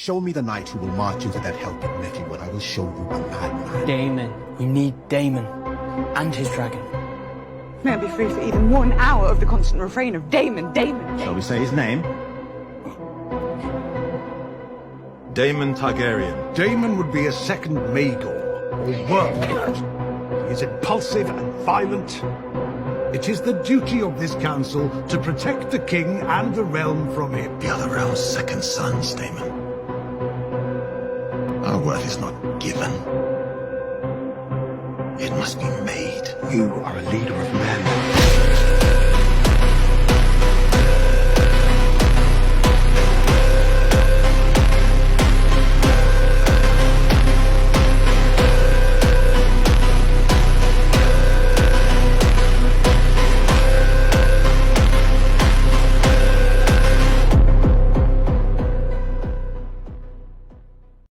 Show me the knight who will march into that hell pit with you, and I will show you a madman. Daemon. We need Daemon. And his dragon. May I be free for even 1 hour of the constant refrain of Daemon, Daemon. Shall we say his name? Daemon Targaryen. Daemon would be a second Maegor, or Wormwood. He is impulsive and violent. It is the duty of this council to protect the king and the realm from him. The other realm's second sons, Daemon. Our word is not given. It must be made. You are a leader of men.